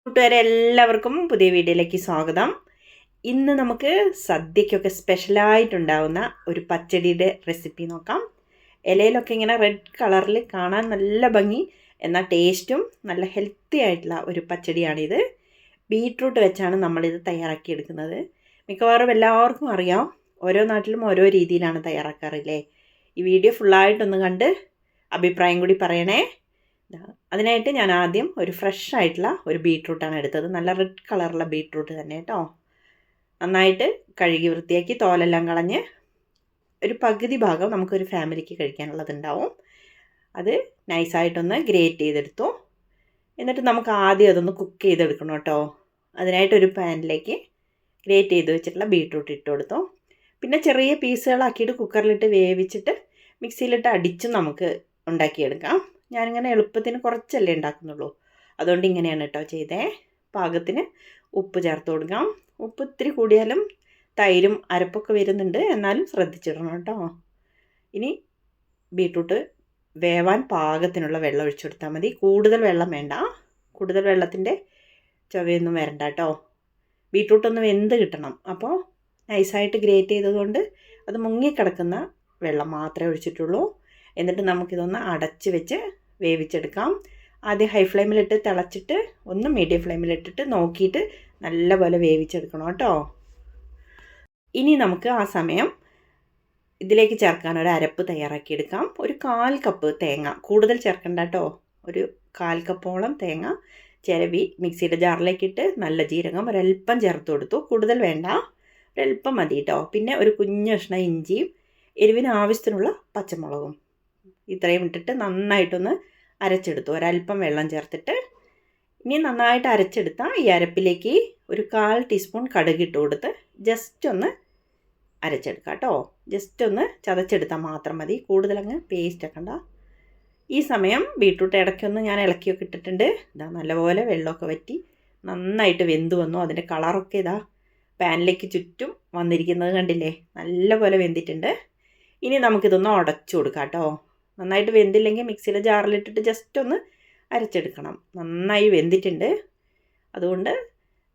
കൂട്ടുകാരെ എല്ലാവർക്കും പുതിയ വീഡിയോയിലേക്ക് സ്വാഗതം. ഇന്ന് നമുക്ക് സദ്യക്കൊക്കെ സ്പെഷ്യലായിട്ടുണ്ടാവുന്ന ഒരു പച്ചടിയുടെ റെസിപ്പി നോക്കാം. ഇലയിലൊക്കെ ഇങ്ങനെ റെഡ് കളറിൽ കാണാൻ നല്ല ഭംഗി, എന്നാൽ ടേസ്റ്റും നല്ല ഹെൽത്തി ആയിട്ടുള്ള ഒരു പച്ചടിയാണിത്. ബീട്രൂട്ട് വെച്ചാണ് നമ്മളിത് തയ്യാറാക്കിയെടുക്കുന്നത്. മിക്കവാറും എല്ലാവർക്കും അറിയാം, ഓരോ നാട്ടിലും ഓരോ രീതിയിലാണ് തയ്യാറാക്കാറില്ലേ. ഈ വീഡിയോ ഫുള്ളായിട്ടൊന്ന് കണ്ട് അഭിപ്രായം കൂടി പറയണേ. അതിനായിട്ട് ഞാൻ ആദ്യം ഒരു ഫ്രഷ് ആയിട്ടുള്ള ഒരു ബീട്രൂട്ടാണ് എടുത്തത്. നല്ല റെഡ് കളറുള്ള ബീട്രൂട്ട് തന്നെ കേട്ടോ. നന്നായിട്ട് കഴുകി വൃത്തിയാക്കി തോലെല്ലാം കളഞ്ഞ് ഒരു പകുതി ഭാഗം നമുക്കൊരു ഫാമിലിക്ക് കഴിക്കാനുള്ളതുണ്ടാവും. അത് നൈസായിട്ടൊന്ന് ഗ്രേറ്റ് ചെയ്തെടുത്തു. എന്നിട്ട് നമുക്ക് ആദ്യം അതൊന്ന് കുക്ക് ചെയ്തെടുക്കണം കേട്ടോ. അതിനായിട്ടൊരു പാനിലേക്ക് ഗ്രേറ്റ് ചെയ്ത് വെച്ചിട്ടുള്ള ബീട്രൂട്ട് ഇട്ട് കൊടുത്തു. പിന്നെ ചെറിയ പീസുകളാക്കിയിട്ട് കുക്കറിലിട്ട് വേവിച്ചിട്ട് മിക്സിയിലിട്ട് അടിച്ചും നമുക്ക് ഉണ്ടാക്കിയെടുക്കാം. ഞാനിങ്ങനെ എളുപ്പത്തിന് കുറച്ചല്ലേ ഉണ്ടാക്കുന്നുള്ളൂ, അതുകൊണ്ട് ഇങ്ങനെയാണ് കേട്ടോ ചെയ്തേ. പാകത്തിന് ഉപ്പ് ചേർത്ത് കൊടുക്കാം. ഉപ്പ് ഇത്തിരി കൂടിയാലും തൈരും അരപ്പൊക്കെ വരുന്നുണ്ട്, എന്നാലും ശ്രദ്ധിച്ചിടണം കേട്ടോ. ഇനി ബീട്രൂട്ട് വേവാൻ പാകത്തിനുള്ള വെള്ളം ഒഴിച്ചു കൊടുത്താൽ മതി. കൂടുതൽ വെള്ളം വേണ്ട, കൂടുതൽ വെള്ളത്തിൻ്റെ ചുവയൊന്നും വരണ്ട കേട്ടോ. ബീട്രൂട്ടൊന്ന് വെന്ത് കിട്ടണം. അപ്പോൾ നൈസായിട്ട് ഗ്രേറ്റ് ചെയ്തതുകൊണ്ട് അത് മുങ്ങിക്കിടക്കുന്ന വെള്ളം മാത്രമേ ഒഴിച്ചിട്ടുള്ളൂ. എന്നിട്ട് നമുക്കിതൊന്ന് അടച്ച് വെച്ച് വേവിച്ചെടുക്കാം. ആദ്യം ഹൈ ഫ്ലെയിമിലിട്ട് തിളച്ചിട്ട് ഒന്ന് മീഡിയം ഫ്ലെയിമിലിട്ടിട്ട് നോക്കിയിട്ട് നല്ലപോലെ വേവിച്ചെടുക്കണം കേട്ടോ. ഇനി നമുക്ക് ആ സമയം ഇതിലേക്ക് ചേർക്കാൻ ഒരു അരപ്പ് തയ്യാറാക്കിയെടുക്കാം. ഒരു 1/4 കപ്പ് തേങ്ങ, കൂടുതൽ ചേർക്കണ്ട കേട്ടോ. ഒരു 1/4 കപ്പോളം തേങ്ങ ചിരവി മിക്സിയുടെ ജാറിലേക്കിട്ട് നല്ല ജീരകം ഒരൽപ്പം ചേർത്ത് കൊടുത്തു. കൂടുതൽ വേണ്ട, ഒരൽപ്പം മതി കേട്ടോ. പിന്നെ ഒരു കുഞ്ഞു കഷ്ണം ഇഞ്ചിയും എരിവിന് ആവശ്യത്തിനുള്ള പച്ചമുളകും ഇത്രയും ഇട്ടിട്ട് നന്നായിട്ടൊന്ന് അരച്ചെടുത്തു. ഒരൽപ്പം വെള്ളം ചേർത്തിട്ട് ഇനി നന്നായിട്ട് അരച്ചെടുത്ത ഈ അരപ്പിലേക്ക് ഒരു 1/4 ടീസ്പൂൺ കടുക് ഇട്ട് കൊടുത്ത് ജസ്റ്റ് ഒന്ന് അരച്ചെടുക്കാം കേട്ടോ. ജസ്റ്റ് ഒന്ന് ചതച്ചെടുത്താൽ മാത്രം മതി, കൂടുതലങ്ങ് പേസ്റ്റ് ആക്കണ്ട. ഈ സമയം ബീട്രൂട്ട് ഇടയ്ക്കൊന്ന് ഞാൻ ഇളക്കിയൊക്കെ ഇട്ടിട്ടുണ്ട്. ഇതാ നല്ലപോലെ വെള്ളമൊക്കെ വറ്റി നന്നായിട്ട് വെന്ത് വന്നു. അതിൻ്റെ കളറൊക്കെ ഇതാ പാനിലേക്ക് ചുറ്റും വന്നിരിക്കുന്നത് കണ്ടില്ലേ, നല്ലപോലെ വെന്തിട്ടുണ്ട്. ഇനി നമുക്കിതൊന്ന് ഉടച്ചു കൊടുക്കാം കേട്ടോ. നന്നായിട്ട് വെന്തില്ലെങ്കിൽ മിക്സിയിലെ ജാറിലിട്ടിട്ട് ജസ്റ്റ് ഒന്ന് അരച്ചെടുക്കണം. നന്നായി വെന്തിട്ടുണ്ട്, അതുകൊണ്ട്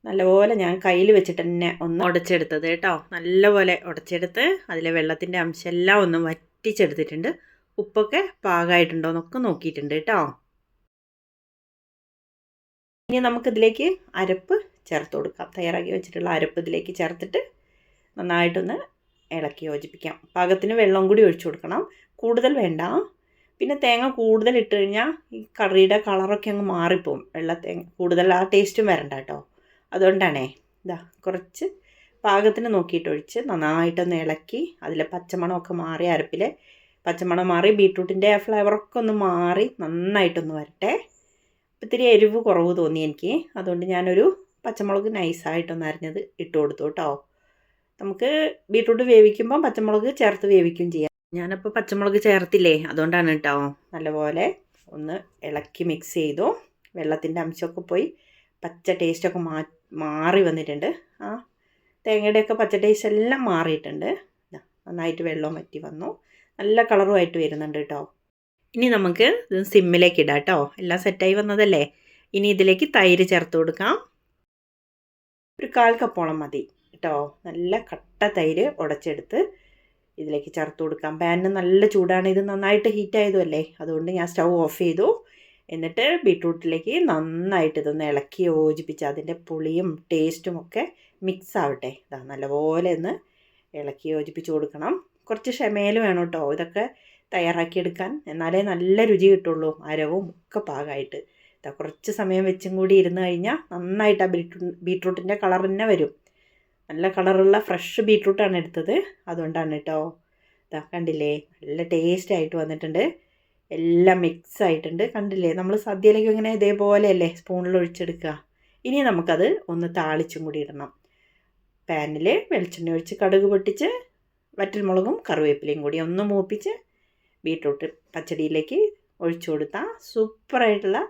നല്ലപോലെ ഞാൻ കയ്യിൽ വെച്ചിട്ട് തന്നെ ഒന്ന് ഉടച്ചെടുത്തത് കേട്ടോ. നല്ലപോലെ ഉടച്ചെടുത്ത് അതിലെ വെള്ളത്തിൻ്റെ അംശമെല്ലാം ഒന്ന് വറ്റിച്ചെടുത്തിട്ടുണ്ട്. ഉപ്പൊക്കെ പാകമായിട്ടുണ്ടോ എന്നൊക്കെ നോക്കിയിട്ടുണ്ട് കേട്ടോ. ഇനി നമുക്കിതിലേക്ക് അരപ്പ് ചേർത്ത് കൊടുക്കാം. തയ്യാറാക്കി വെച്ചിട്ടുള്ള അരപ്പ് ഇതിലേക്ക് ചേർത്തിട്ട് നന്നായിട്ടൊന്ന് ഇളക്കി യോജിപ്പിക്കാം. പാകത്തിന് വെള്ളം കൂടി ഒഴിച്ചു കൊടുക്കണം, കൂടുതൽ വേണ്ട. പിന്നെ തേങ്ങ കൂടുതൽ ഇട്ട് കഴിഞ്ഞാൽ ഈ കറിയുടെ കളറൊക്കെ അങ്ങ് മാറിപ്പോവും. തേങ്ങ കൂടുതൽ ആ ടേസ്റ്റും വരണ്ട കേട്ടോ. അതുകൊണ്ടാണേ ഇതാ കുറച്ച് പാകത്തിന് നോക്കിയിട്ട് ഒഴിച്ച് നന്നായിട്ടൊന്ന് ഇളക്കി അതിലെ പച്ചമണമൊക്കെ മാറി, അരപ്പിലെ പച്ചമണം മാറി, ബീട്രൂട്ടിൻ്റെ ഫ്ലേവറൊക്കെ ഒന്ന് മാറി നന്നായിട്ടൊന്ന് വരട്ടെ. ഇത്തിരി എരിവ് കുറവ് തോന്നി എനിക്ക്, അതുകൊണ്ട് ഞാനൊരു പച്ചമുളക് നൈസായിട്ടൊന്ന് അരിഞ്ഞത് ഇട്ട് കൊടുത്തു കേട്ടോ. നമുക്ക് ബീട്രൂട്ട് വേവിക്കുമ്പം പച്ചമുളക് ചേർത്ത് വേവിക്കുകയും ചെയ്യാം. ഞാനപ്പോൾ പച്ചമുളക് ചേർത്തില്ലേ, അതുകൊണ്ടാണ് കേട്ടോ. നല്ലപോലെ ഒന്ന് ഇളക്കി മിക്സ് ചെയ്തു. വെള്ളത്തിൻ്റെ അംശമൊക്കെ പോയി പച്ച ടേസ്റ്റൊക്കെ മാറി വന്നിട്ടുണ്ട്. ആ തേങ്ങയുടെയൊക്കെ പച്ച ടേസ്റ്റ് എല്ലാം മാറിയിട്ടുണ്ട്. നന്നായിട്ട് വെള്ളം വറ്റി വന്നു, നല്ല കളറുമായിട്ട് വരുന്നുണ്ട് കേട്ടോ. ഇനി നമുക്ക് ഇത് സിമ്മിലേക്ക് ഇടാം കേട്ടോ. എല്ലാം സെറ്റായി വന്നതല്ലേ. ഇനി ഇതിലേക്ക് തൈര് ചേർത്ത് കൊടുക്കാം. ഒരു 1/4 കപ്പോളം മതി കേട്ടോ. നല്ല കട്ട തൈര് ഉടച്ചെടുത്ത് ഇതിലേക്ക് ചേർത്ത് കൊടുക്കാം. പാനിന് നല്ല ചൂടാണ്, ഇത് നന്നായിട്ട് ഹീറ്റ് ആയതുമല്ലേ, അതുകൊണ്ട് ഞാൻ സ്റ്റൗ ഓഫ് ചെയ്തു. എന്നിട്ട് ബീട്രൂട്ടിലേക്ക് നന്നായിട്ട് ഇതൊന്ന് ഇളക്കി യോജിപ്പിച്ച് അതിൻ്റെ പുളിയും ടേസ്റ്റും ഒക്കെ മിക്സ് ആവട്ടെ. ഇതാ നല്ലപോലെ ഒന്ന് ഇളക്കി യോജിപ്പിച്ച് കൊടുക്കണം. കുറച്ച് ക്ഷമയിൽ വേണം കേട്ടോ ഇതൊക്കെ തയ്യാറാക്കിയെടുക്കാൻ, എന്നാലേ നല്ല രുചി കിട്ടുള്ളൂ. അരവും ഒക്കെ പാകമായിട്ട് ഇതാ കുറച്ച് സമയം വെച്ചും കൂടി ഇരുന്ന് കഴിഞ്ഞാൽ നന്നായിട്ട് ആ ബീട്രൂട്ടിൻ്റെ കളർ തന്നെ വരും. നല്ല കളറുള്ള ഫ്രഷ് ബീട്രൂട്ടാണ് എടുത്തത്, അതുകൊണ്ടാണ് കേട്ടോ. ഇതാ കണ്ടില്ലേ, നല്ല ടേസ്റ്റ് ആയിട്ട് വന്നിട്ടുണ്ട്. എല്ലാം മിക്സ് ആയിട്ടുണ്ട്, കണ്ടില്ലേ. നമ്മൾ സദ്യയിലേക്ക് ഇങ്ങനെ ഇതേപോലെയല്ലേ സ്പൂണിൽ ഒഴിച്ചെടുക്കുക. ഇനി നമുക്കത് ഒന്ന് താളിച്ചും കൂടി ഇടണം. പാനിൽ വെളിച്ചെണ്ണ ഒഴിച്ച് കടുക് പൊട്ടിച്ച് വറ്റൽമുളകും കറിവേപ്പിലയും കൂടി ഒന്ന് മൂപ്പിച്ച് ബീട്രൂട്ട് പച്ചടിയിലേക്ക് ഒഴിച്ചു കൊടുത്താൽ സൂപ്പറായിട്ടുള്ള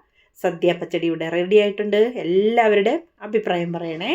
സദ്യ പച്ചടി ഇവിടെ റെഡി ആയിട്ടുണ്ട്. എല്ലാവരുടെയും അഭിപ്രായം പറയണേ.